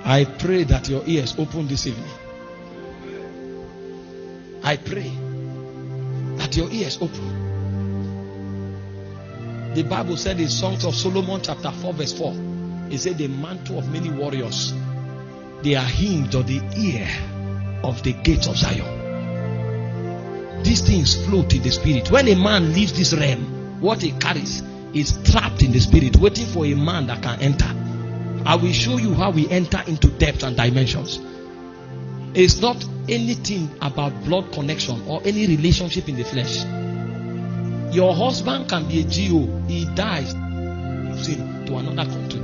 I pray that your ears open this evening. I pray that your ears open. The Bible said in Songs of Solomon chapter 4 verse 4, it said the mantle of many warriors, they are hinged on the ear of the gates of Zion. These things float in the spirit. When a man leaves this realm, what he carries is trapped in the spirit, waiting for a man that can enter. I will show you how we enter into depth and dimensions. It's not anything about blood connection or any relationship in the flesh. Your husband can be a GO. He dies, moves in to another country.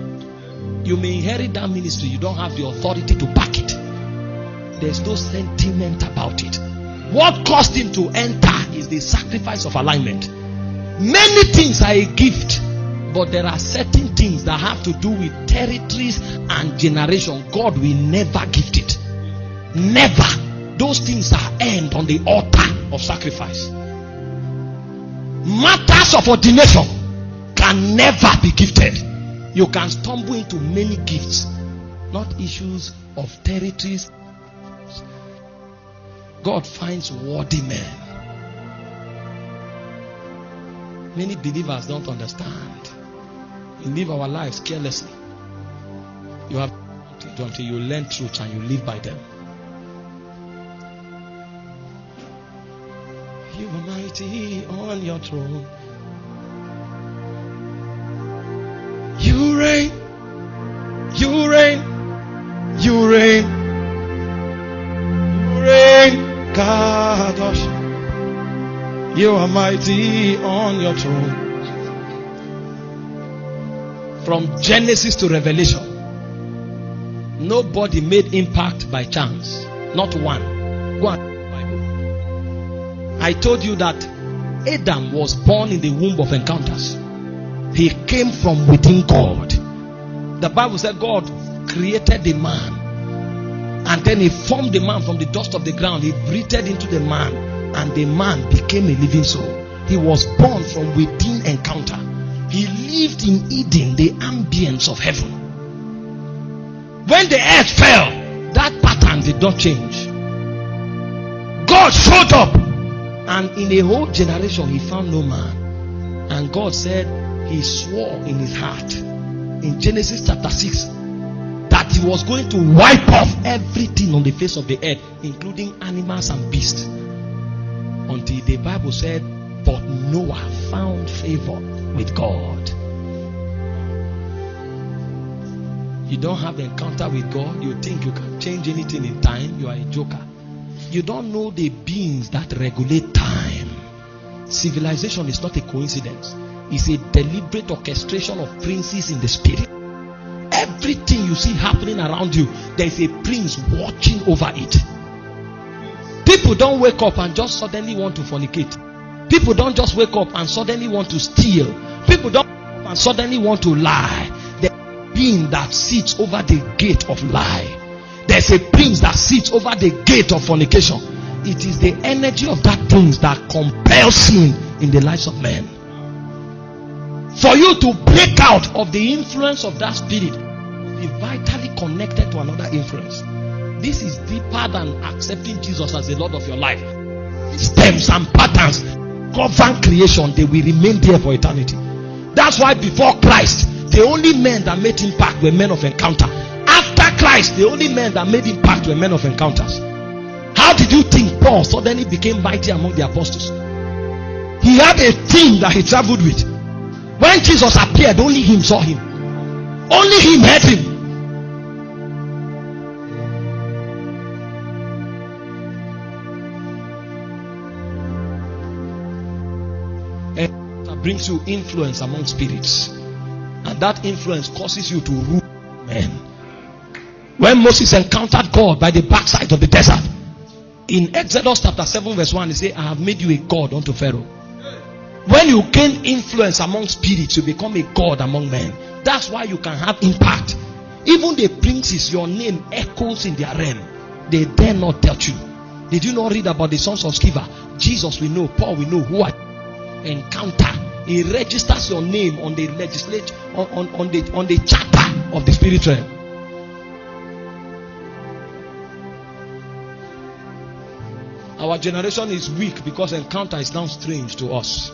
You may inherit that ministry. You don't have the authority to back it. There's no sentiment about it. What caused him to enter is the sacrifice of alignment. Many things are a gift, but there are certain things that have to do with territories and generation. God will never gift it. Never. Those things are earned on the altar of sacrifice. Matters of ordination can never be gifted. You can stumble into many gifts, not issues of territories. God finds worthy men. Many believers don't understand. We live our lives carelessly. You have to until you learn truth and you live by them. You are mighty on your throne. You reign. You reign. You reign. You reign. Kadosh. You are mighty on your throne. From Genesis to Revelation, nobody made impact by chance. Not one. Go on. I told you that Adam was born in the womb of encounters. He came from within God. The Bible said God created the man, and then he formed the man from the dust of the ground. He breathed into the man, and the man became a living soul. He was born from within encounter. He lived in Eden, the ambience of heaven. When the earth fell, that pattern did not change. God showed up, and in a whole generation he found no man. And God said he swore in his heart in Genesis chapter 6 that he was going to wipe off everything on the face of the earth, including animals and beasts, until the Bible said, but Noah found favor with God. You don't have an encounter with God, you think you can change anything in time, you are a joker. You don't know the beings that regulate time. Civilization is not a coincidence. It's a deliberate orchestration of princes in the spirit. Everything you see happening around you, there is a prince watching over it. People don't wake up and just suddenly want to fornicate. People don't just wake up and suddenly want to steal. People don't wake up and suddenly want to lie. There's a being that sits over the gate of lie. There's a prince that sits over the gate of fornication. It is the energy of that prince that compels sin in the lives of men. For you to break out of the influence of that spirit, be vitally connected to another influence. This is deeper than accepting Jesus as the Lord of your life. Systems and patterns govern creation. They will remain there for eternity. That's why before Christ, the only men that made impact were men of encounter. After Christ, the only men that made impact were men of encounters. How did you think Paul suddenly became mighty among the apostles? He had a team that he traveled with. When Jesus appeared, only him saw him. Only him heard him. And that brings you influence among spirits. And that influence causes you to rule men. When Moses encountered God by the backside of the desert, in Exodus chapter 7 verse 1, he said, I have made you a god unto Pharaoh. When you gain influence among spirits, you become a god among men. That's why you can have impact. Even the princes, your name echoes in their realm. They dare not touch you. Did you not read about the sons of Sceva? Jesus we know, Paul we know, who are encounter. He registers your name on the legislature, on the charter of the spirit realm. Our generation is weak because encounter is now strange to us.